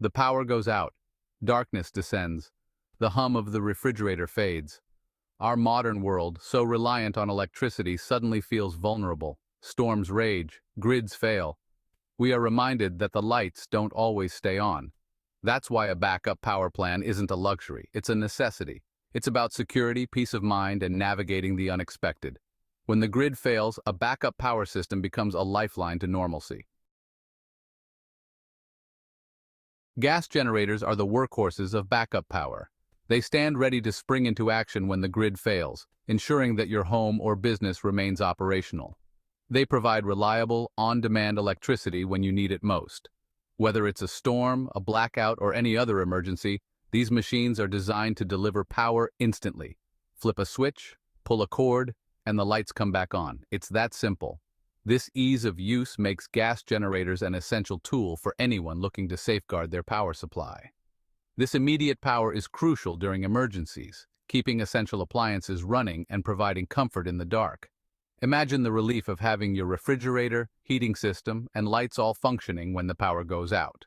The power goes out. Darkness descends. The hum of the refrigerator fades. Our modern world, so reliant on electricity, suddenly feels vulnerable. Storms rage, grids fail. We are reminded that the lights don't always stay on. That's why a backup power plan isn't a luxury, it's a necessity. It's about security, peace of mind, and navigating the unexpected. When the grid fails, a backup power system becomes a lifeline to normalcy. Gas generators are the workhorses of backup power. They stand ready to spring into action when the grid fails, ensuring that your home or business remains operational. They provide reliable, on-demand electricity when you need it most. Whether it's a storm, a blackout, or any other emergency, these machines are designed to deliver power instantly. Flip a switch, pull a cord, and the lights come back on. It's that simple. This ease of use makes gas generators an essential tool for anyone looking to safeguard their power supply. This immediate power is crucial during emergencies, keeping essential appliances running and providing comfort in the dark. Imagine the relief of having your refrigerator, heating system, and lights all functioning when the power goes out.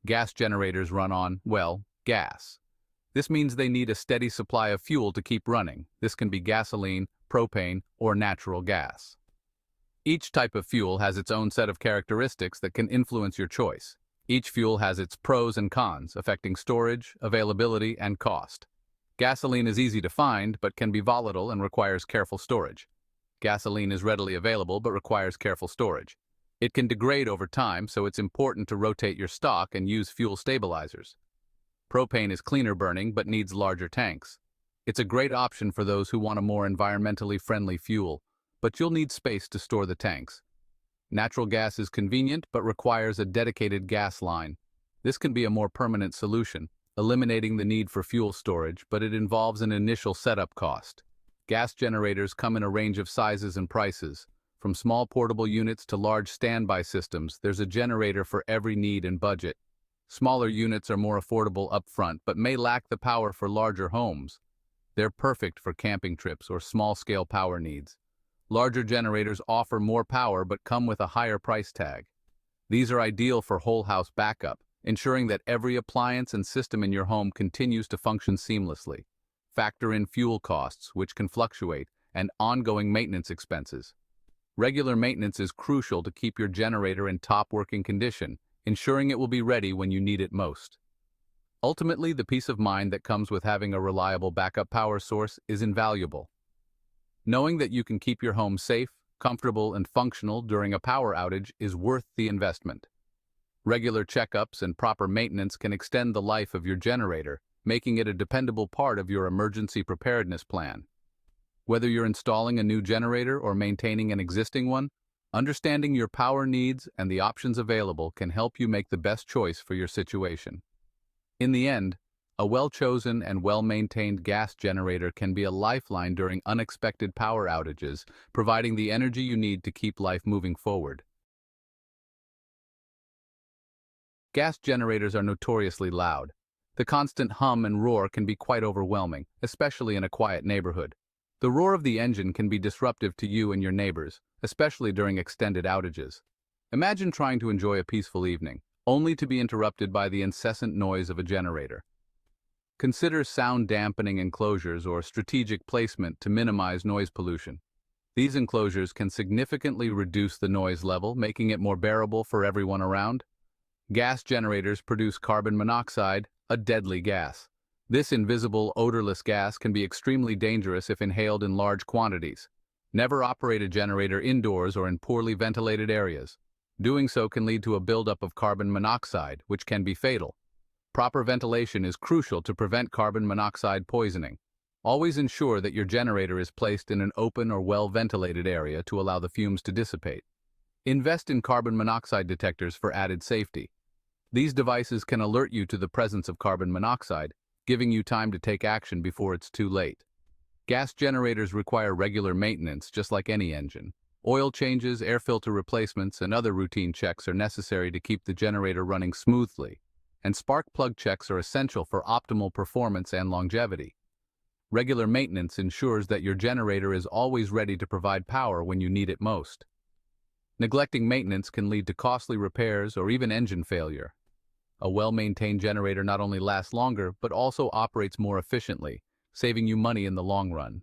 Gas generators run on, well, gas. This means they need a steady supply of fuel to keep running. This can be gasoline, propane, or natural gas. Each type of fuel has its own set of characteristics that can influence your choice. Each fuel has its pros and cons, affecting storage, availability, and cost. Gasoline is easy to find, but can be volatile and requires careful storage. Gasoline is readily available but requires careful storage. It can degrade over time, so it's important to rotate your stock and use fuel stabilizers. Propane is cleaner burning but needs larger tanks. It's a great option for those who want a more environmentally friendly fuel, but you'll need space to store the tanks. Natural gas is convenient but requires a dedicated gas line. This can be a more permanent solution, eliminating the need for fuel storage, but it involves an initial setup cost. Gas generators come in a range of sizes and prices. From small portable units to large standby systems, there's a generator for every need and budget. Smaller units are more affordable upfront, but may lack the power for larger homes. They're perfect for camping trips or small-scale power needs. Larger generators offer more power but come with a higher price tag. These are ideal for whole-house backup, ensuring that every appliance and system in your home continues to function seamlessly. Factor in fuel costs, which can fluctuate, and ongoing maintenance expenses. Regular maintenance is crucial to keep your generator in top working condition, ensuring it will be ready when you need it most. Ultimately, the peace of mind that comes with having a reliable backup power source is invaluable. Knowing that you can keep your home safe, comfortable, and functional during a power outage is worth the investment. Regular checkups and proper maintenance can extend the life of your generator, making it a dependable part of your emergency preparedness plan. Whether you're installing a new generator or maintaining an existing one, understanding your power needs and the options available can help you make the best choice for your situation. In the end, a well-chosen and well-maintained gas generator can be a lifeline during unexpected power outages, providing the energy you need to keep life moving forward. Gas generators are notoriously loud. The constant hum and roar can be quite overwhelming, especially in a quiet neighborhood. The roar of the engine can be disruptive to you and your neighbors, especially during extended outages. Imagine trying to enjoy a peaceful evening, only to be interrupted by the incessant noise of a generator. Consider sound dampening enclosures or strategic placement to minimize noise pollution. These enclosures can significantly reduce the noise level, making it more bearable for everyone around. Gas generators produce carbon monoxide, a deadly gas. This invisible, odorless gas can be extremely dangerous if inhaled in large quantities. Never operate a generator indoors or in poorly ventilated areas. Doing so can lead to a buildup of carbon monoxide, which can be fatal. Proper ventilation is crucial to prevent carbon monoxide poisoning. Always ensure that your generator is placed in an open or well-ventilated area to allow the fumes to dissipate. Invest in carbon monoxide detectors for added safety. These devices can alert you to the presence of carbon monoxide, giving you time to take action before it's too late. Gas generators require regular maintenance, just like any engine. Oil changes, air filter replacements, and other routine checks are necessary to keep the generator running smoothly, and spark plug checks are essential for optimal performance and longevity. Regular maintenance ensures that your generator is always ready to provide power when you need it most. Neglecting maintenance can lead to costly repairs or even engine failure. A well-maintained generator not only lasts longer, but also operates more efficiently, saving you money in the long run.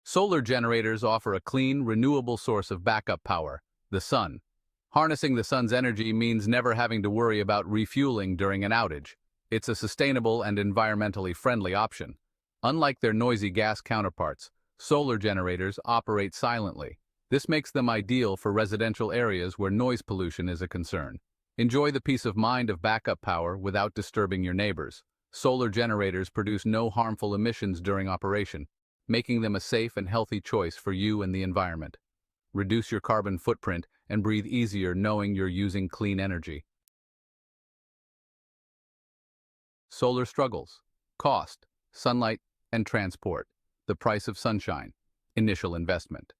Solar generators offer a clean, renewable source of backup power, the sun. Harnessing the sun's energy means never having to worry about refueling during an outage. It's a sustainable and environmentally friendly option. Unlike their noisy gas counterparts, solar generators operate silently. This makes them ideal for residential areas where noise pollution is a concern. Enjoy the peace of mind of backup power without disturbing your neighbors. Solar generators produce no harmful emissions during operation, making them a safe and healthy choice for you and the environment. Reduce your carbon footprint and breathe easier knowing you're using clean energy. Solar struggles: cost, sunlight, and transport. The price of sunshine. Initial investment.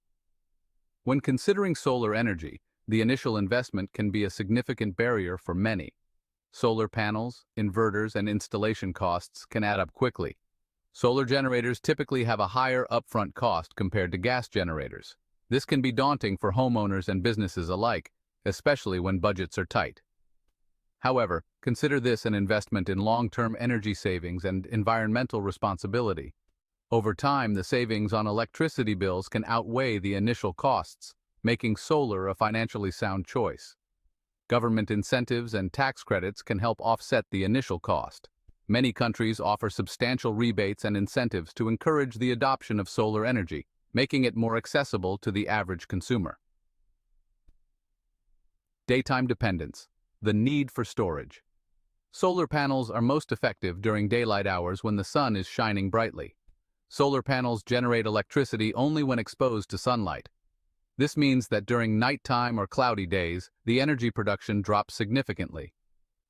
When considering solar energy, the initial investment can be a significant barrier for many. Solar panels, inverters, and installation costs can add up quickly. Solar generators typically have a higher upfront cost compared to gas generators. This can be daunting for homeowners and businesses alike, especially when budgets are tight. However, consider this an investment in long-term energy savings and environmental responsibility. Over time, the savings on electricity bills can outweigh the initial costs, making solar a financially sound choice. Government incentives and tax credits can help offset the initial cost. Many countries offer substantial rebates and incentives to encourage the adoption of solar energy, making it more accessible to the average consumer. Daytime dependence. The need for storage. Solar panels are most effective during daylight hours when the sun is shining brightly. Solar panels generate electricity only when exposed to sunlight. This means that during nighttime or cloudy days, the energy production drops significantly.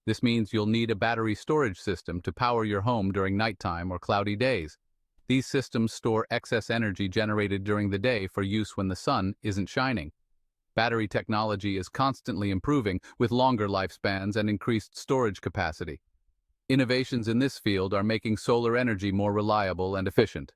This means you'll need a battery storage system to power your home during nighttime or cloudy days. These systems store excess energy generated during the day for use when the sun isn't shining. Battery technology is constantly improving, with longer lifespans and increased storage capacity. Innovations in this field are making solar energy more reliable and efficient.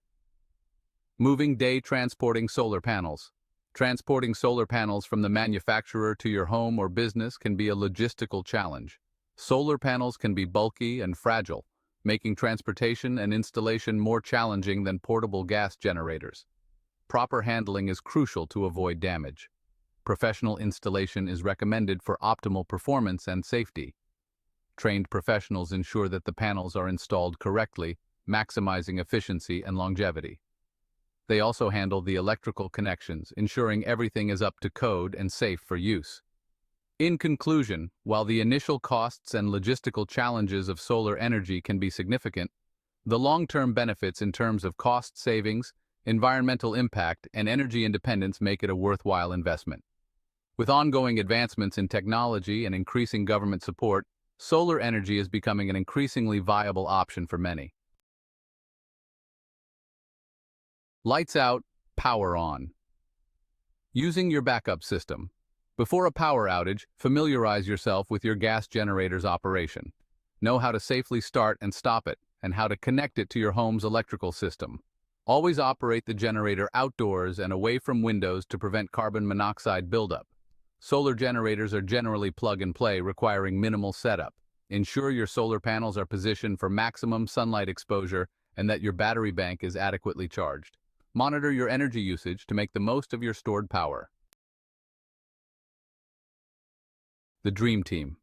Moving day transporting solar panels. Transporting solar panels from the manufacturer to your home or business can be a logistical challenge. Solar panels can be bulky and fragile, making transportation and installation more challenging than portable gas generators. Proper handling is crucial to avoid damage. Professional installation is recommended for optimal performance and safety. Trained professionals ensure that the panels are installed correctly, maximizing efficiency and longevity. They also handle the electrical connections, ensuring everything is up to code and safe for use. In conclusion, while the initial costs and logistical challenges of solar energy can be significant, the long-term benefits in terms of cost savings, environmental impact, and energy independence make it a worthwhile investment. With ongoing advancements in technology and increasing government support, solar energy is becoming an increasingly viable option for many. Lights out, power on. Using your backup system. Before a power outage, familiarize yourself with your gas generator's operation. Know how to safely start and stop it, and how to connect it to your home's electrical system. Always operate the generator outdoors and away from windows to prevent carbon monoxide buildup. Solar generators are generally plug-and-play, requiring minimal setup. Ensure your solar panels are positioned for maximum sunlight exposure and that your battery bank is adequately charged. Monitor your energy usage to make the most of your stored power. The Dream Team.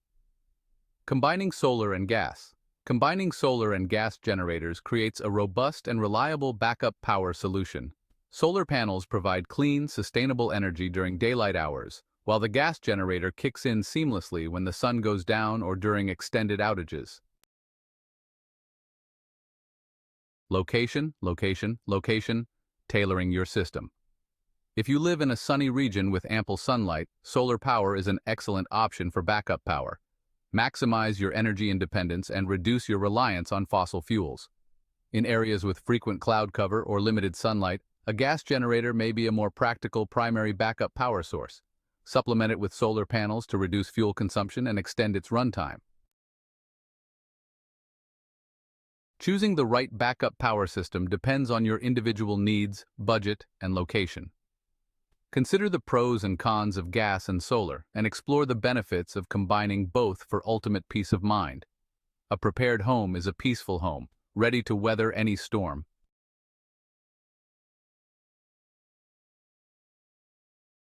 Combining solar and gas. Combining solar and gas generators creates a robust and reliable backup power solution. Solar panels provide clean, sustainable energy during daylight hours, while the gas generator kicks in seamlessly when the sun goes down or during extended outages. Location, location, location. Tailoring your system. If you live in a sunny region with ample sunlight, solar power is an excellent option for backup power. Maximize your energy independence and reduce your reliance on fossil fuels. In areas with frequent cloud cover or limited sunlight, a gas generator may be a more practical primary backup power source. Supplement it with solar panels to reduce fuel consumption and extend its runtime. Choosing the right backup power system depends on your individual needs, budget, and location. Consider the pros and cons of gas and solar and explore the benefits of combining both for ultimate peace of mind. A prepared home is a peaceful home, ready to weather any storm.